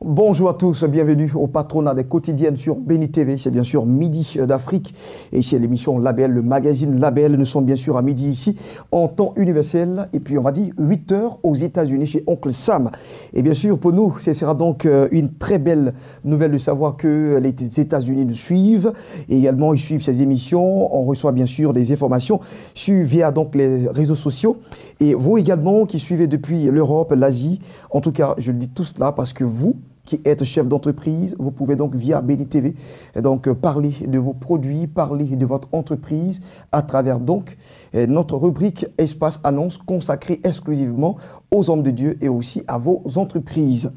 Bonjour à tous, bienvenue au patronat des quotidiennes sur Béni TV. C'est bien sûr Midi d'Afrique et c'est l'émission Label, le magazine Label. Nous sommes bien sûr à midi ici en temps universel et puis on va dire 8 heures aux États-Unis chez Oncle Sam. Et bien sûr pour nous, ce sera donc une très belle nouvelle de savoir que les États-Unis nous suivent et également ils suivent ces émissions. On reçoit bien sûr des informations via donc les réseaux sociaux et vous également qui suivez depuis l'Europe, l'Asie. En tout cas, je le dis tout cela parce que vous qui êtes chef d'entreprise, vous pouvez donc via Béni TV donc parler de vos produits, parler de votre entreprise à travers donc notre rubrique Espace Annonce consacrée exclusivement aux hommes de Dieu et aussi à vos entreprises.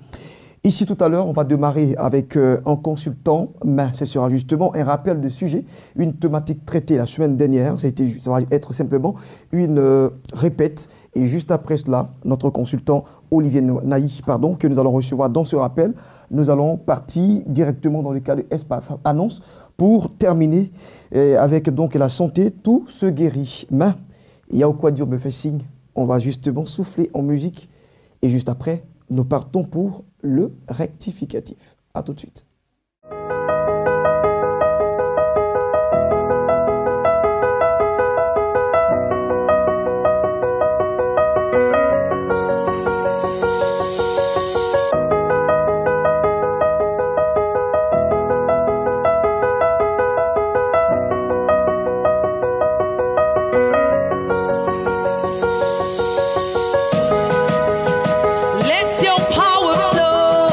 Ici tout à l'heure, on va démarrer avec un consultant, mais ce sera justement un rappel de sujet, une thématique traitée la semaine dernière. Ça va être simplement une répète. Et juste après cela, notre consultant Olivier Naï, que nous allons recevoir dans ce rappel, nous allons partir directement dans le cadre de Espace Annonce pour terminer avec donc la santé, tout se guérit. Mais il y a quoi Dieu me fait signe. On va justement souffler en musique et juste après, nous partons pour le rectificatif. À tout de suite. Let your power flow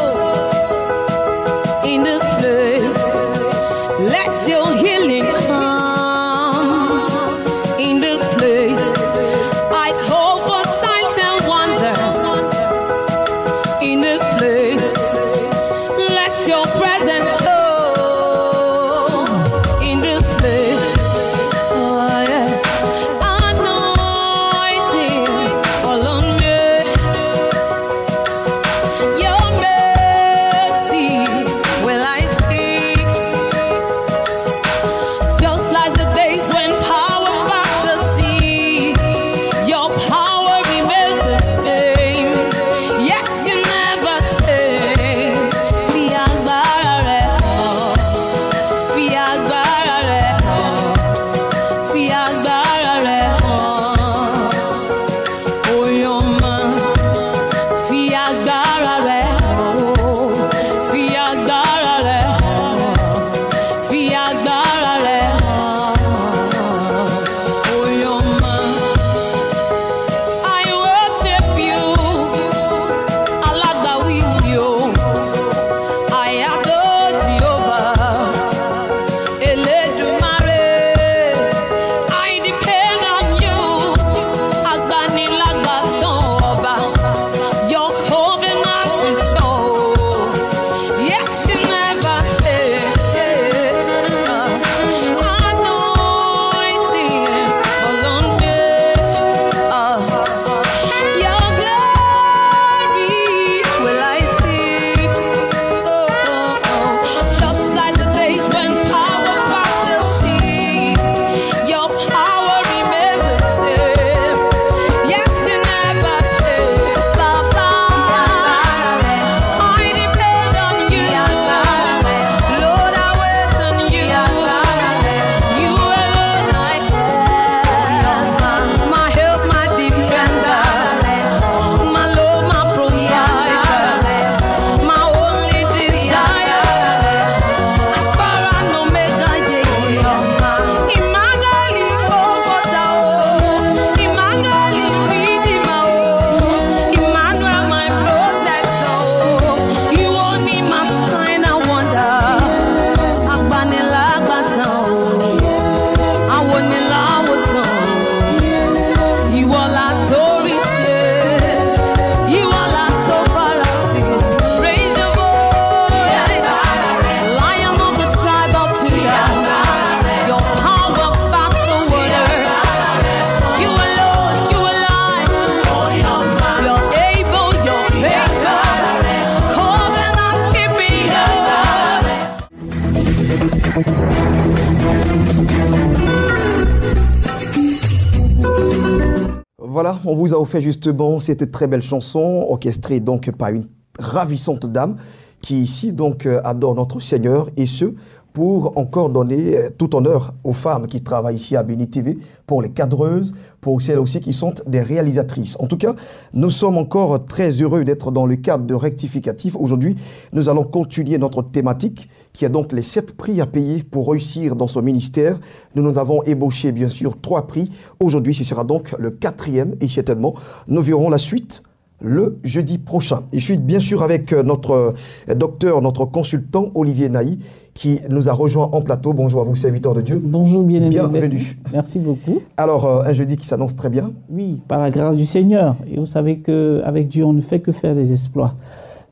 Voilà, on vous a offert justement cette très belle chanson, orchestrée donc par une ravissante dame qui ici donc adore notre Seigneur, et ce pour encore donner tout honneur aux femmes qui travaillent ici à Béni TV, pour les cadreuses, pour celles aussi qui sont des réalisatrices. En tout cas, nous sommes encore très heureux d'être dans le cadre de Rectificatif. Aujourd'hui, nous allons continuer notre thématique qui est donc les 7 prix à payer pour réussir dans son ministère. Nous avons ébauché bien sûr 3 prix. Aujourd'hui, ce sera donc le 4e et certainement, nous verrons la suite le jeudi prochain. Et je suis bien sûr avec notre docteur, notre consultant Olivier Naï, qui nous a rejoint en plateau. Bonjour à vous, serviteurs de Dieu. Bonjour, bien-aimé. Bienvenue. Merci beaucoup. Alors, un jeudi qui s'annonce très bien. Oui, par la grâce du Seigneur. Et vous savez qu'avec Dieu, on ne fait que faire des exploits.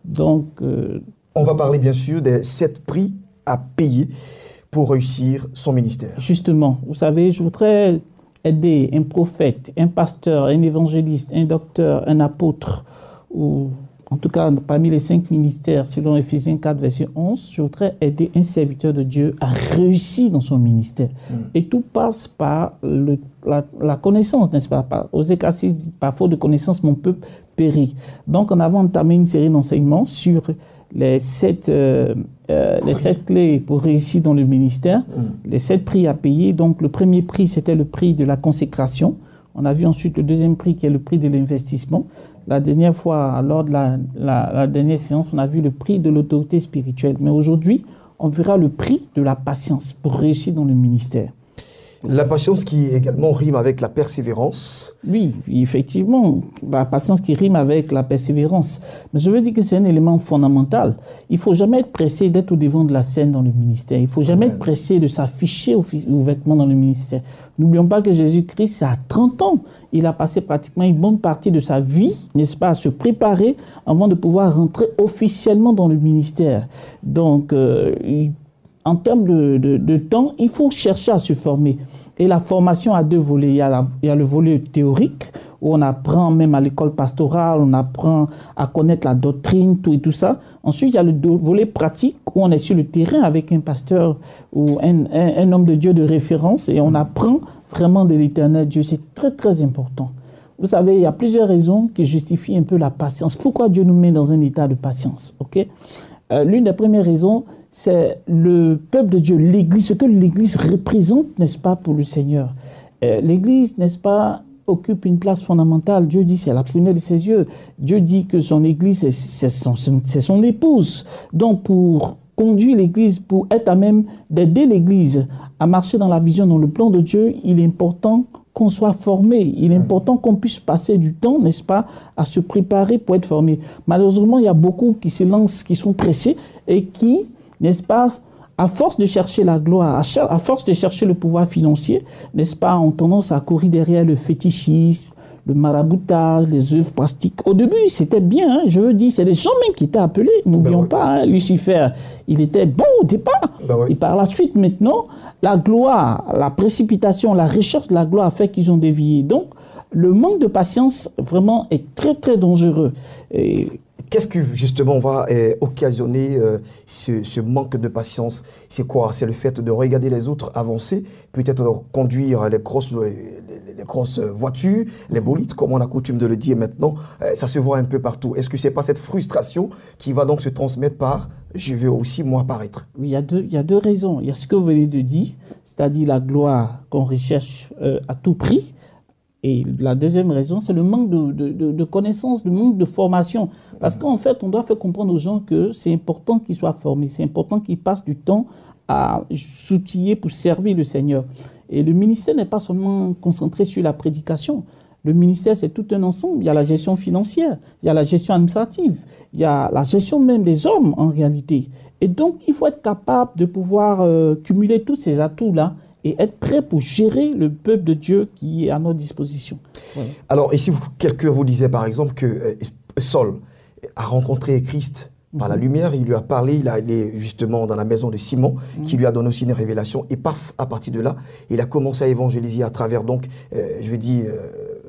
Donc, on va parler bien sûr des 7 prix à payer pour réussir son ministère. Justement, vous savez, je voudrais aider un prophète, un pasteur, un évangéliste, un docteur, un apôtre, ou en tout cas parmi les 5 ministères, selon Éphésiens 4, verset 11, je voudrais aider un serviteur de Dieu à réussir dans son ministère. Et tout passe par la connaissance, n'est-ce pas? Aux écarcis, par faute de connaissance, mon peuple périt. Donc, on avait entamé une série d'enseignements sur les 7 clés pour réussir dans le ministère, les 7 prix à payer. Donc, le premier prix, c'était le prix de la consécration. On a vu ensuite le deuxième prix qui est le prix de l'investissement. La dernière fois, lors de la dernière séance, on a vu le prix de l'autorité spirituelle. Mais aujourd'hui, on verra le prix de la patience pour réussir dans le ministère. La patience qui également rime avec la persévérance. Oui, effectivement, la patience qui rime avec la persévérance. Mais je veux dire que c'est un élément fondamental. Il ne faut jamais être pressé d'être au devant de la scène dans le ministère. Il ne faut jamais être pressé de s'afficher ouvertement dans le ministère. N'oublions pas que Jésus-Christ, à 30 ans, il a passé pratiquement une bonne partie de sa vie, n'est-ce pas, à se préparer avant de pouvoir rentrer officiellement dans le ministère. Donc, en termes de temps, il faut chercher à se former. Et la formation a 2 volets. Il y a le volet théorique, où on apprend même à l'école pastorale, on apprend à connaître la doctrine, tout ça. Ensuite, il y a le volet pratique, où on est sur le terrain avec un pasteur ou un homme de Dieu de référence, et on apprend vraiment de l'éternel Dieu. C'est très, très important. Vous savez, il y a plusieurs raisons qui justifient un peu la patience. Pourquoi Dieu nous met dans un état de patience? L'une des premières raisons, c'est le peuple de Dieu, l'Église, ce que l'Église représente, n'est-ce pas, pour le Seigneur. L'Église, n'est-ce pas, occupe une place fondamentale. Dieu dit, c'est la prunelle de ses yeux. Dieu dit que son Église, c'est son épouse. Donc, pour conduire l'Église, pour être à même d'aider l'Église à marcher dans la vision, dans le plan de Dieu, il est important qu'on soit formé. Il est important qu'on puisse passer du temps, n'est-ce pas, à se préparer pour être formé. Malheureusement, il y a beaucoup qui se lancent, qui sont pressés et qui, n'est-ce pas, à force de chercher la gloire, à force de chercher le pouvoir financier, n'est-ce pas, ont tendance à courir derrière le fétichisme, le maraboutage, les œuvres plastiques. Au début, c'était bien, hein, je veux dire, c'est les gens même qui étaient appelés. N'oublions pas, hein, Lucifer, il était bon au départ. Et par la suite, maintenant, la gloire, la précipitation, la recherche de la gloire a fait qu'ils ont dévié. Donc, le manque de patience, vraiment, est très, très dangereux. Qu'est-ce que justement va occasionner ce manque de patience? C'est quoi? C'est le fait de regarder les autres avancer, peut-être de conduire les grosses voitures, les bolides, comme on a coutume de le dire maintenant. Ça se voit un peu partout. Est-ce que ce n'est pas cette frustration qui va donc se transmettre par « je veux aussi moi apparaître » ? Il y a 2 raisons. Il y a ce que vous venez de dire, c'est-à-dire la gloire qu'on recherche à tout prix. Et la deuxième raison, c'est le manque de connaissances, le manque de formation. Parce qu'en fait, on doit faire comprendre aux gens que c'est important qu'ils soient formés, c'est important qu'ils passent du temps à s'outiller pour servir le Seigneur. Et le ministère n'est pas seulement concentré sur la prédication. Le ministère, c'est tout un ensemble. Il y a la gestion financière, il y a la gestion administrative, il y a la gestion même des hommes en réalité. Et donc, il faut être capable de pouvoir cumuler tous ces atouts-là et être prêt pour gérer le peuple de Dieu qui est à notre disposition. Voilà. Alors, ici, quelqu'un vous disait par exemple que Saul a rencontré Christ par la lumière, il lui a parlé, il est justement dans la maison de Simon, qui lui a donné aussi une révélation, et paf, à partir de là, il a commencé à évangéliser à travers, donc, je vais dire,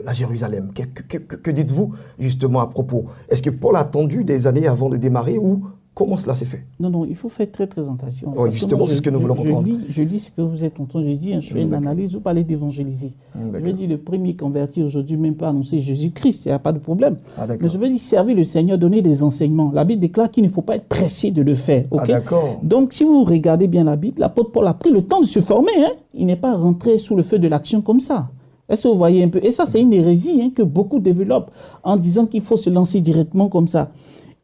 la Jérusalem. Que dites-vous justement à propos? Est-ce que Paul a attendu des années avant de démarrer, ou Comment cela s'est fait? Non, non, il faut faire très, très attention. Oui, justement, c'est ce que nous voulons comprendre. Je dis ce que vous êtes en train de dire. Je fais une analyse, vous parlez d'évangéliser. Je veux dire, le premier converti aujourd'hui, même pas annoncer Jésus-Christ, il n'y a pas de problème. Mais je veux dire, servir le Seigneur, donner des enseignements. La Bible déclare qu'il ne faut pas être pressé de le faire. Donc, si vous regardez bien la Bible, l'apôtre Paul a pris le temps de se former. Hein. Il n'est pas rentré sous le feu de l'action comme ça. Est-ce que vous voyez un peu? Et ça, c'est une hérésie que beaucoup développent en disant qu'il faut se lancer directement comme ça.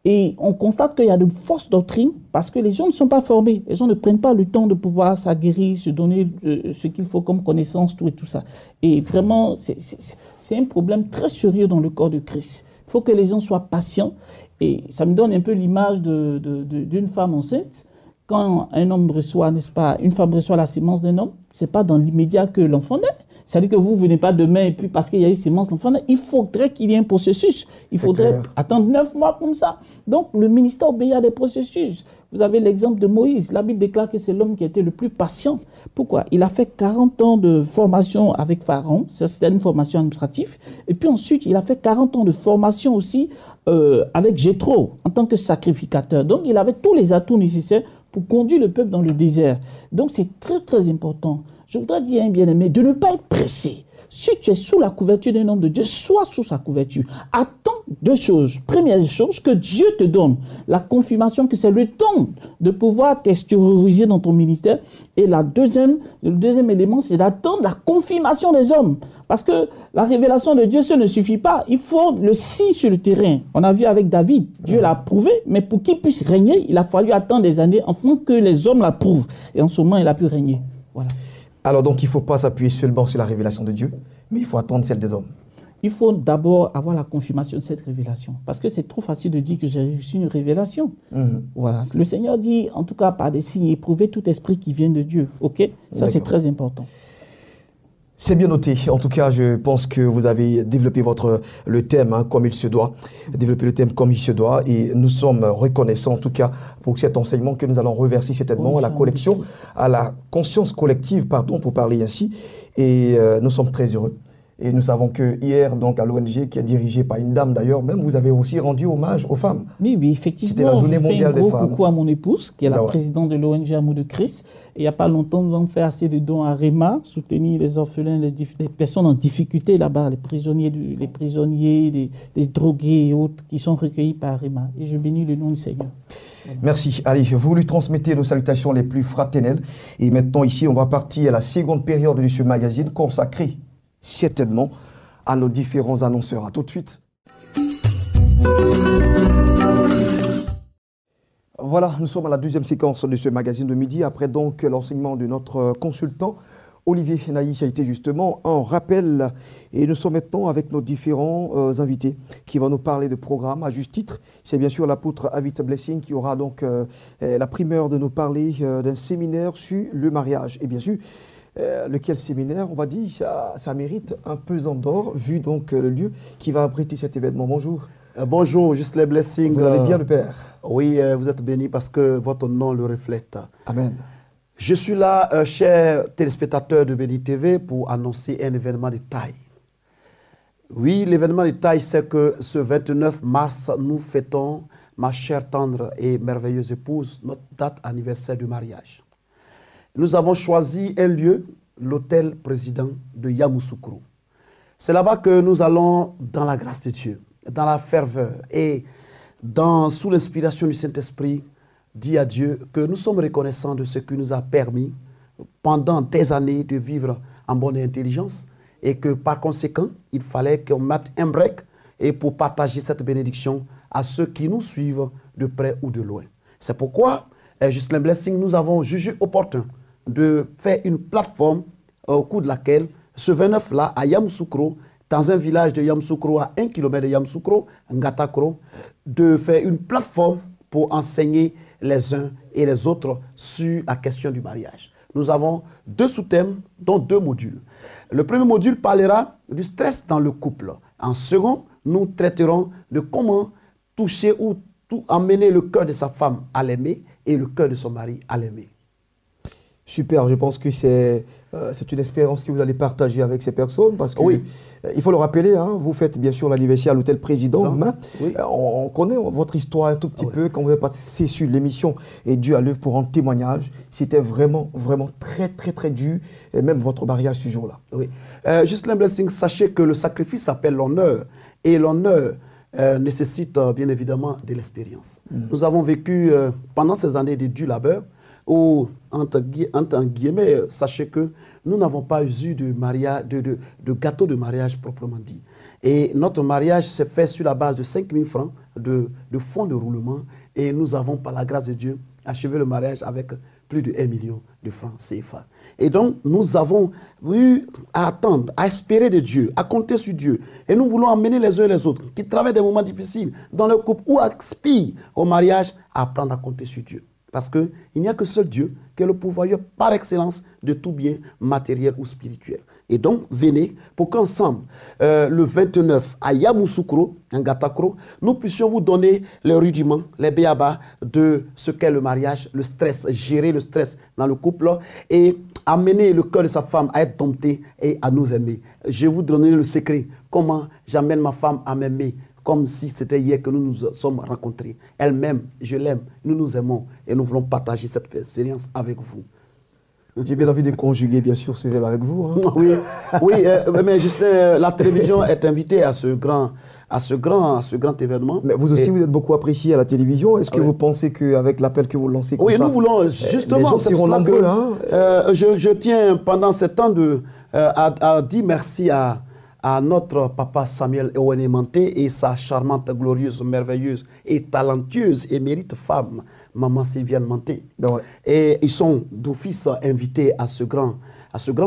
Et on constate qu'il y a de fausses doctrines parce que les gens ne sont pas formés. Les gens ne prennent pas le temps de pouvoir s'aguerrir, se donner ce qu'il faut comme connaissance, tout et tout ça. Et vraiment, c'est un problème très sérieux dans le corps de Christ. Il faut que les gens soient patients. Et ça me donne un peu l'image d'une femme enceinte. Quand un homme reçoit, n'est-ce pas, une femme reçoit la sémence d'un homme, ce n'est pas dans l'immédiat que l'enfant naît. C'est-à-dire que vous ne venez pas demain et puis parce qu'il y a eu sémence, l'enfant naît. Il faudrait qu'il y ait un processus. Il faudrait attendre 9 mois comme ça. Donc, le ministère obéit à des processus. Vous avez l'exemple de Moïse. La Bible déclare que c'est l'homme qui a été le plus patient. Pourquoi? Il a fait 40 ans de formation avec Pharaon. Ça, c'était une formation administrative. Et puis ensuite, il a fait 40 ans de formation aussi avec Jéthro en tant que sacrificateur. Donc, il avait tous les atouts nécessaires pour conduire le peuple dans le désert. Donc, c'est très, très important. Je voudrais dire, bien-aimé, de ne pas être pressé. Si tu es sous la couverture d'un homme de Dieu, sois sous sa couverture. Attends deux choses. Première chose, que Dieu te donne la confirmation que c'est le temps de pouvoir t'extérioriser dans ton ministère. Et le deuxième élément, c'est d'attendre la confirmation des hommes. Parce que la révélation de Dieu, ça ne suffit pas. Il faut le signe sur le terrain. On a vu avec David, Dieu l'a prouvé, mais pour qu'il puisse régner, il a fallu attendre des années afin que les hommes l'approuvent. Et en ce moment, il a pu régner. Voilà. Alors donc, il ne faut pas s'appuyer seulement sur la révélation de Dieu, mais il faut attendre celle des hommes. Il faut d'abord avoir la confirmation de cette révélation. Parce que c'est trop facile de dire que j'ai reçu une révélation. Voilà. Le Seigneur dit, en tout cas par des signes, éprouver tout esprit qui vient de Dieu. OK? Ça, c'est très important. C'est bien noté. En tout cas, je pense que vous avez développé le thème comme il se doit. Développé le thème comme il se doit. Et nous sommes reconnaissants, en tout cas, pour cet enseignement que nous allons reverser certainement à la collection, à la conscience collective, pardon, pour parler ainsi. Et nous sommes très heureux. Et nous savons que hier, donc, à l'ONG, qui est dirigée par une dame d'ailleurs, même, vous avez aussi rendu hommage aux femmes. Oui, effectivement. C'était la journée mondiale des femmes. Je fais un gros coucou à mon épouse, qui est la présidente de l'ONG Amour de Christ. Et il n'y a pas longtemps, nous avons fait assez de dons à Réma, soutenir les orphelins, les personnes en difficulté là-bas, les prisonniers, les drogués et autres qui sont recueillis par Réma. Et je bénis le nom du Seigneur. Voilà. Merci. Allez, vous lui transmettez nos salutations les plus fraternelles. Et maintenant, ici, on va partir à la seconde période de ce magazine consacré certainement à nos différents annonceurs. À tout de suite. Voilà, nous sommes à la deuxième séquence de ce magazine de midi, après donc l'enseignement de notre consultant Olivier Naïs a été justement un rappel. Et nous sommes maintenant avec nos différents invités qui vont nous parler de programmes à juste titre. C'est bien sûr l'apôtre Avit Blessing qui aura donc la primeur de nous parler d'un séminaire sur le mariage. Et bien sûr, lequel séminaire, on va dire, ça mérite un pesant d'or, vu donc le lieu qui va abriter cet événement. Bonjour. Bonjour, juste les blessings. Vous allez bien, le Père? Oui, vous êtes béni parce que votre nom le reflète. Amen. Je suis là, chers téléspectateurs de Béni TV, pour annoncer un événement de taille. Oui, l'événement de taille, c'est que ce 29 mars, nous fêtons, ma chère, tendre et merveilleuse épouse, notre date anniversaire de mariage. Nous avons choisi un lieu, l'hôtel président de Yamoussoukro. C'est là-bas que nous allons, dans la grâce de Dieu, dans la ferveur et sous l'inspiration du Saint-Esprit, dire à Dieu que nous sommes reconnaissants de ce qui nous a permis pendant des années de vivre en bonne intelligence et que par conséquent, il fallait qu'on mette un break et pour partager cette bénédiction à ceux qui nous suivent de près ou de loin. C'est pourquoi, Justin Blessing, nous avons jugé opportun de faire une plateforme au cours de laquelle, ce 29-là, à Yamoussoukro, dans un village de Yamoussoukro, à 1 km de Yamoussoukro, Ngatakro, de faire une plateforme pour enseigner les uns et les autres sur la question du mariage. Nous avons 2 sous-thèmes, dont 2 modules. Le premier module parlera du stress dans le couple. En second, nous traiterons de comment toucher ou emmener le cœur de sa femme à l'aimer et le cœur de son mari à l'aimer. Super, je pense que c'est une expérience que vous allez partager avec ces personnes parce que, oui. Il faut le rappeler, hein, vous faites bien sûr l'anniversaire à l'hôtel Président. Hein, oui. On connaît votre histoire un tout petit peu quand vous avez participé sur l'émission et Dieu à l'œuvre pour un témoignage. C'était vraiment, vraiment très, très, très dur, et même votre mariage ce jour-là. Oui. Ghislain Blessing, sachez que le sacrifice s'appelle l'honneur et l'honneur nécessite bien évidemment de l'expérience. Nous avons vécu pendant ces années de dur labeur où, entre guillemets, sachez que nous n'avons pas eu de gâteau de mariage proprement dit. Et notre mariage s'est fait sur la base de 5 000 francs de fonds de roulement et nous avons, par la grâce de Dieu, achevé le mariage avec plus de 1 million de francs CFA. Et donc, nous avons eu à attendre, à espérer de Dieu, à compter sur Dieu. Et nous voulons emmener les uns et les autres qui traversent des moments difficiles dans leur couple ou aspirent au mariage à apprendre à compter sur Dieu. Parce qu'il n'y a que seul Dieu qui est le pourvoyeur par excellence de tout bien matériel ou spirituel. Et donc, venez pour qu'ensemble, le 29 à Yamoussoukro, en Gatakro, nous puissions vous donner les rudiments, les béabas de ce qu'est le mariage, le stress, gérer le stress dans le couple et amener le cœur de sa femme à être dompté et à nous aimer. Je vais vous donner le secret, comment j'amène ma femme à m'aimer, comme si c'était hier que nous nous sommes rencontrés. Elle m'aime, je l'aime, nous nous aimons et nous voulons partager cette expérience avec vous. J'ai bien envie de conjuguer, bien sûr, ce verbe avec vous. Hein. Oui, mais juste la télévision est invitée à ce grand événement. Mais vous aussi, vous êtes beaucoup apprécié à la télévision. Est-ce que vous pensez qu'avec l'appel que vous lancez comme ça... Oui, nous voulons justement... Les gens seront nombreux. Hein. Je tiens pendant ce temps à dire merci à notre papa Samuel Ewenemanté et sa charmante, glorieuse, merveilleuse et talentueuse et mérite femme, maman Sylviane Manté. Ben ouais. Et ils sont d'office invités à ce grand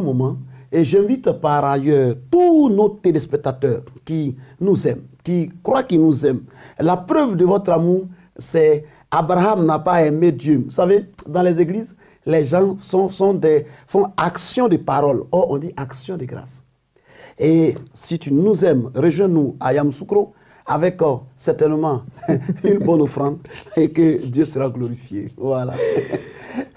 moment. Et j'invite par ailleurs tous nos téléspectateurs qui nous aiment, qui croient qu'ils nous aiment. La preuve de votre amour, c'est Abraham n'a pas aimé Dieu. Vous savez, dans les églises, les gens font action de parole. Or, on dit action de grâce. Et si tu nous aimes, rejoins-nous à Yamoussoukro avec certainement une bonne offrande et que Dieu sera glorifié. Voilà.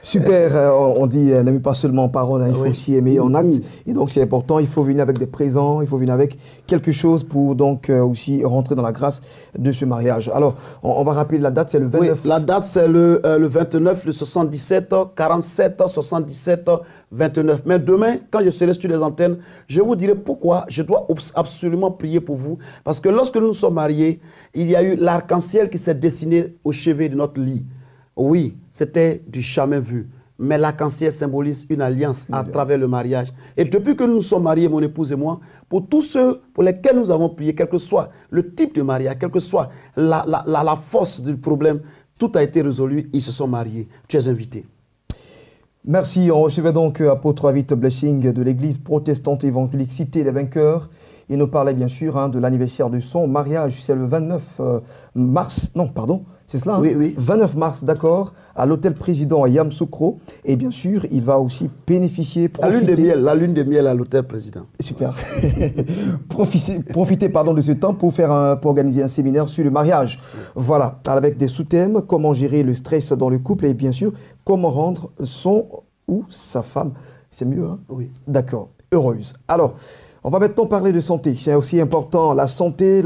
Super, on dit n'aimez pas seulement en parole, hein, il faut aussi aimer en acte. Et donc c'est important, il faut venir avec des présents, il faut venir avec quelque chose pour donc aussi rentrer dans la grâce de ce mariage. Alors, on va rappeler la date, c'est le 29. Oui, la date c'est le 29, le 77, 47, 77, 29. Mais demain, quand je serai sur les antennes, je vous dirai pourquoi je dois absolument prier pour vous. Parce que lorsque nous nous sommes mariés, il y a eu l'arc-en-ciel qui s'est dessiné au chevet de notre lit. Oui, c'était du jamais vu. Mais l'arc-en-ciel symbolise une alliance à travers le mariage. Et depuis que nous nous sommes mariés, mon épouse et moi, pour tous ceux pour lesquels nous avons prié, quel que soit le type de mariage, quelle que soit la force du problème, tout a été résolu, ils se sont mariés. Tu es invité. Merci. On recevait donc apôtre Avit Blessing de l'église protestante évangélique Cité des Vainqueurs. Il nous parlait bien sûr de l'anniversaire de son mariage. C'est le 29 mars. Non, pardon. C'est cela, hein? Oui, oui. 29 mars, d'accord, à l'hôtel Président à Yamoussoukro. Et bien sûr, il va aussi bénéficier, profiter... La lune de miel à l'hôtel Président. Super. profiter de ce temps pour organiser un séminaire sur le mariage. Voilà, avec des sous-thèmes, comment gérer le stress dans le couple et bien sûr, comment rendre son ou sa femme, c'est mieux, hein? Oui. D'accord, heureuse. Alors, on va maintenant parler de santé. C'est aussi important, la santé.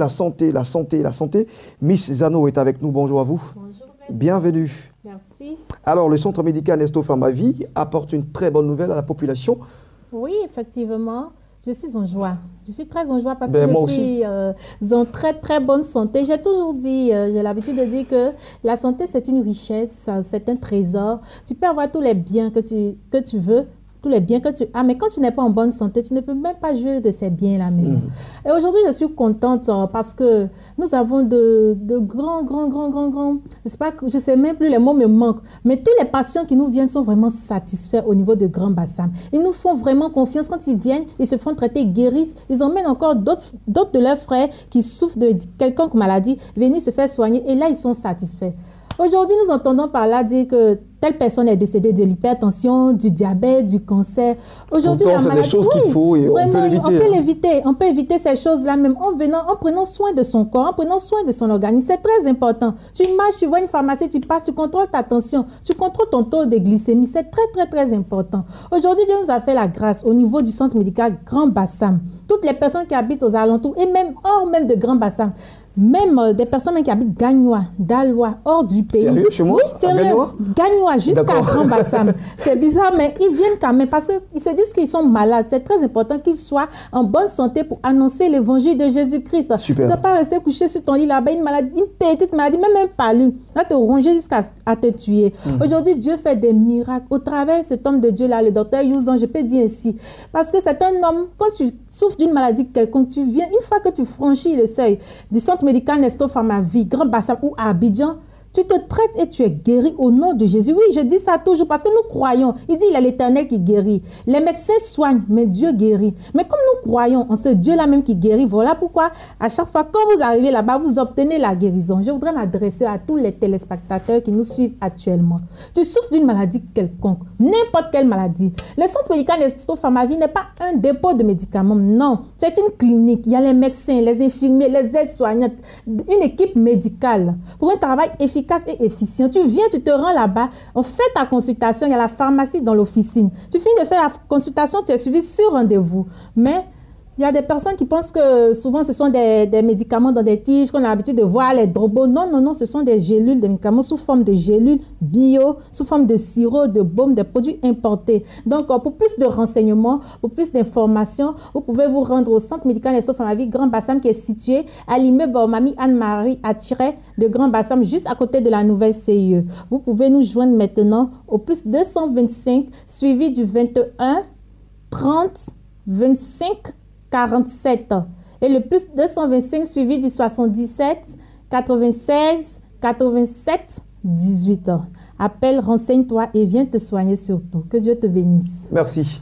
Miss Zano est avec nous. Bonjour à vous. Bonjour. Bienvenue. Merci. Alors, le centre médical Nesto Famavie apporte une très bonne nouvelle à la population. Oui, effectivement. Je suis en joie. Je suis très en joie parce Ben, que moi je suis en très, très bonne santé. J'ai toujours dit, j'ai l'habitude de dire que la santé, c'est une richesse, c'est un trésor. Tu peux avoir tous les biens que tu veux, tous les biens que tu as, mais quand tu n'es pas en bonne santé, tu ne peux même pas jouir de ces biens-là même. Et aujourd'hui, je suis contente parce que nous avons de grands, je sais même plus, les mots me manquent, mais tous les patients qui nous viennent sont vraiment satisfaits au niveau de Grand Bassam. Ils nous font vraiment confiance. Quand ils viennent, ils se font traiter, ils guérissent. Ils emmènent encore d'autres de leurs frères qui souffrent de quelconque maladie, venir se faire soigner et là, ils sont satisfaits. Aujourd'hui, nous entendons par là dire que telle personne est décédée de l'hypertension, du diabète, du cancer. Aujourd'hui, la maladie, c'est des choses qu'il faut et vraiment, on peut l'éviter. On peut éviter ces choses-là même en prenant soin de son corps, en prenant soin de son organisme. C'est très important. Tu marches, tu vois une pharmacie, tu passes, tu contrôles ta tension, tu contrôles ton taux de glycémie. C'est très, très, très important. Aujourd'hui, Dieu nous a fait la grâce au niveau du centre médical Grand Bassam. Toutes les personnes qui habitent aux alentours et même hors même de Grand Bassam, même des personnes qui habitent Gagnois, Dalois, hors du pays. Sérieux, chez moi? Oui, sérieux. Gagnois, jusqu'à Grand Bassam. C'est bizarre, mais ils viennent quand même parce qu'ils se disent qu'ils sont malades. C'est très important qu'ils soient en bonne santé pour annoncer l'évangile de Jésus-Christ. Super. Tu ne dois pas rester couché sur ton lit là-bas, une maladie, une petite maladie, même un palu, va te ronger jusqu'à te tuer. Aujourd'hui, Dieu fait des miracles au travers de cet homme de Dieu-là, le docteur Youzan, je peux dire ainsi. Parce que c'est un homme, quand tu souffres d'une maladie quelconque, tu viens, une fois que tu franchis le seuil du centre médical Nestor Pharmavie, Grand Bassam ou à Abidjan, tu te traites et tu es guéri au nom de Jésus. Oui, je dis ça toujours parce que nous croyons. Il dit il est l'Éternel qui guérit. Les médecins soignent, mais Dieu guérit. Mais comme nous croyons en ce Dieu-là même qui guérit, voilà pourquoi à chaque fois quand vous arrivez là-bas, vous obtenez la guérison. Je voudrais m'adresser à tous les téléspectateurs qui nous suivent actuellement. Tu souffres d'une maladie quelconque, n'importe quelle maladie. Le centre médical Nestor Pharmavie n'est pas un dépôt de médicaments, non. C'est une clinique. Il y a les médecins, les infirmiers, les aides-soignantes, une équipe médicale pour un travail efficace et efficient. Tu viens, tu te rends là-bas, on fait ta consultation, il y a la pharmacie dans l'officine. Tu finis de faire la consultation, tu es suivi sur rendez-vous. Mais il y a des personnes qui pensent que souvent ce sont des médicaments dans des tiges qu'on a l'habitude de voir, les drobos. Non, non, non, ce sont des gélules, des médicaments sous forme de gélules bio, sous forme de sirop, de baume, des produits importés. Donc, pour plus de renseignements, pour plus d'informations, vous pouvez vous rendre au centre médical Nestor Pharmavie Grand Bassam qui est situé à l'immeuble Mamie Anne-Marie Attiret de Grand Bassam, juste à côté de la nouvelle CIE. Vous pouvez nous joindre maintenant au plus 225 suivi du 21 30 25 47 et le plus 225 suivi du 77 96 87 18. Appelle, renseigne-toi et viens te soigner surtout. Que Dieu te bénisse. Merci.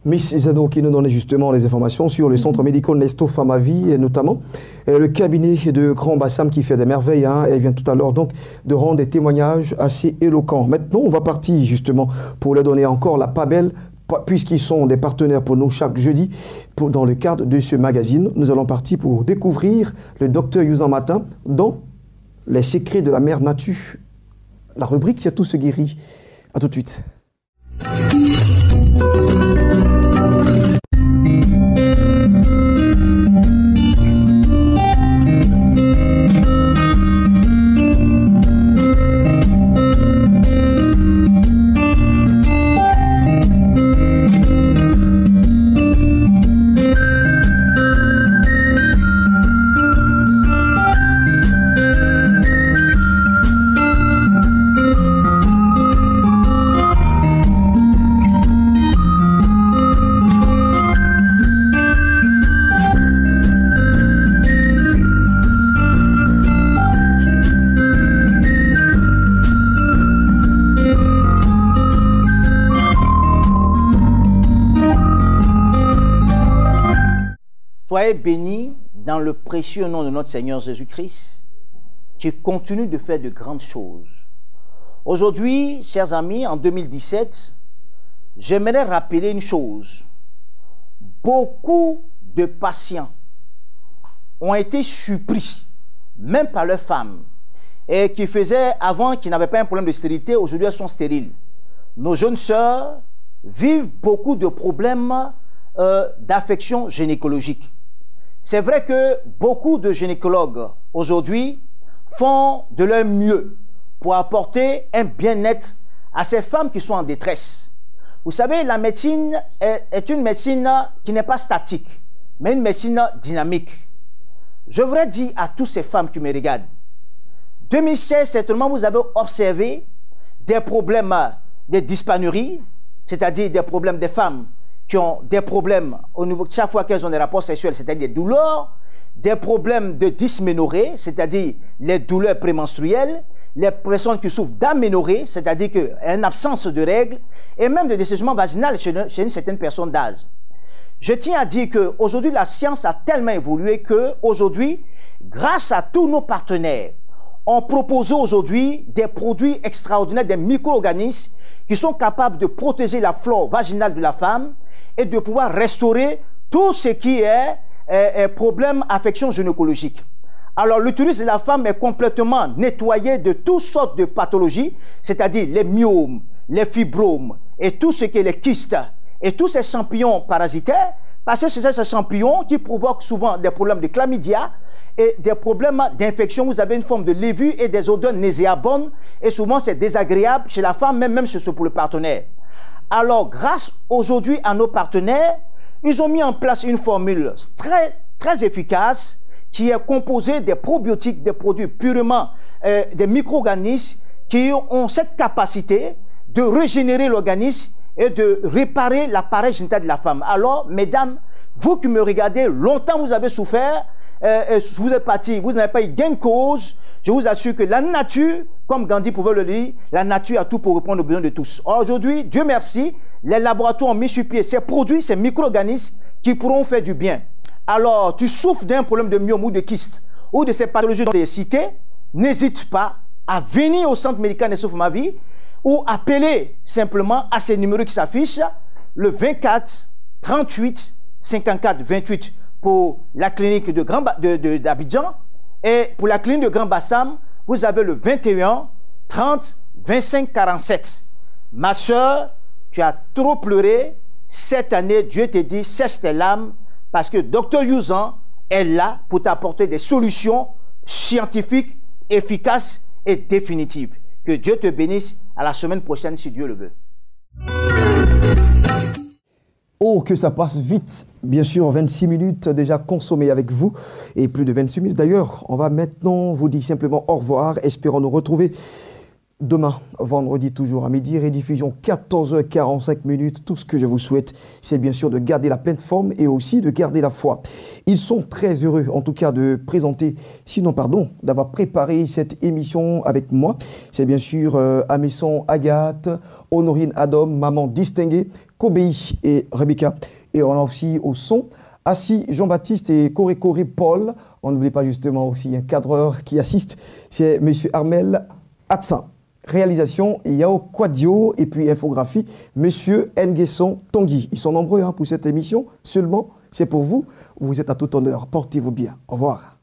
Miss Zado qui nous donnait justement les informations sur le centre médical Nestor Pharmavie et notamment le cabinet de Grand Bassam qui fait des merveilles. Elle vient tout à l'heure donc de rendre des témoignages assez éloquents. Maintenant, on va partir justement pour leur donner encore la pas belle, puisqu'ils sont des partenaires pour nous chaque jeudi, dans le cadre de ce magazine. Nous allons partir pour découvrir le docteur Youzan Matin dans Les secrets de la mère nature. La rubrique C'est tout se guérit. À tout de suite. Soyez bénis dans le précieux nom de notre Seigneur Jésus-Christ, qui continue de faire de grandes choses. Aujourd'hui, chers amis, en 2017, j'aimerais rappeler une chose. Beaucoup de patients ont été surpris, même par leurs femmes, et qui faisaient avant, qui n'avaient pas un problème de stérilité, aujourd'hui elles sont stériles. Nos jeunes sœurs vivent beaucoup de problèmes d'affection gynécologique. C'est vrai que beaucoup de gynécologues aujourd'hui font de leur mieux pour apporter un bien-être à ces femmes qui sont en détresse. Vous savez, la médecine est une médecine qui n'est pas statique, mais une médecine dynamique. Je voudrais dire à toutes ces femmes qui me regardent, 2016, certainement, vous avez observé des problèmes de dyspanurie, c'est-à-dire des problèmes des femmes qui ont des problèmes au niveau de chaque fois qu'elles ont des rapports sexuels, c'est-à-dire des douleurs, des problèmes de dysménorrhée, c'est-à-dire les douleurs prémenstruelles, les personnes qui souffrent d'aménorrhée, c'est-à-dire une absence de règles, et même de dessèchement vaginal chez une certaine personne d'âge. Je tiens à dire qu'aujourd'hui, la science a tellement évolué qu'aujourd'hui, grâce à tous nos partenaires, ont proposé aujourd'hui des produits extraordinaires, des micro-organismes qui sont capables de protéger la flore vaginale de la femme et de pouvoir restaurer tout ce qui est problème, affection gynécologique. Alors, l'utérus de la femme est complètement nettoyé de toutes sortes de pathologies, c'est-à-dire les myomes, les fibromes et tout ce qui est les kystes et tous ces champignons parasitaires, parce que c'est ces champignons qui provoquent souvent des problèmes de chlamydia et des problèmes d'infection. Vous avez une forme de lévure et des odeurs nauséabondes et souvent c'est désagréable chez la femme, même pour le partenaire. Alors, grâce aujourd'hui à nos partenaires, ils ont mis en place une formule très efficace qui est composée des probiotiques, des produits purement des micro-organismes qui ont cette capacité de régénérer l'organisme et de réparer l'appareil génital de la femme. Alors, mesdames, vous qui me regardez, longtemps vous avez souffert, vous êtes parti, vous n'avez pas eu gain de cause. Je vous assure que la nature, comme Gandhi pouvait le dire, la nature a tout pour répondre aux besoins de tous. Aujourd'hui, Dieu merci, les laboratoires ont mis sur pied ces produits, ces micro-organismes qui pourront faire du bien. Alors, tu souffres d'un problème de myome ou de kyste ou de ces pathologies dont j'ai cité, n'hésite pas à venir au centre médical Nessouf Ma Vie ou appeler simplement à ces numéros qui s'affichent, le 24 38 54 28 pour la clinique d'Abidjan et pour la clinique de Grand Bassam, vous avez le 21 30 25 47. Ma soeur, tu as trop pleuré. Cette année, Dieu te dit, sèche tes larmes, parce que Dr Youzan est là pour t'apporter des solutions scientifiques, efficaces et définitives. Que Dieu te bénisse. À la semaine prochaine, si Dieu le veut. Oh, que ça passe vite. Bien sûr, 26 minutes déjà consommées avec vous. Et plus de 26 minutes d'ailleurs. On va maintenant vous dire simplement au revoir. Espérons nous retrouver demain, vendredi, toujours à midi, rediffusion 14h45 minutes. Tout ce que je vous souhaite, c'est bien sûr de garder la pleine forme et aussi de garder la foi. Ils sont très heureux, en tout cas, de présenter, sinon, pardon, d'avoir préparé cette émission avec moi. C'est bien sûr Amesson Agathe, Honorine Adam, maman distinguée, Kobei et Rebecca. Et on a aussi au son Assis Jean-Baptiste et Coré Paul. On n'oublie pas justement aussi un cadreur qui assiste, c'est M. Armel Atsan. Réalisation Yao Quadio et puis infographie Monsieur Nguesson Tanguy. Ils sont nombreux pour cette émission. Seulement, c'est pour vous. Vous êtes à tout honneur. Portez-vous bien. Au revoir.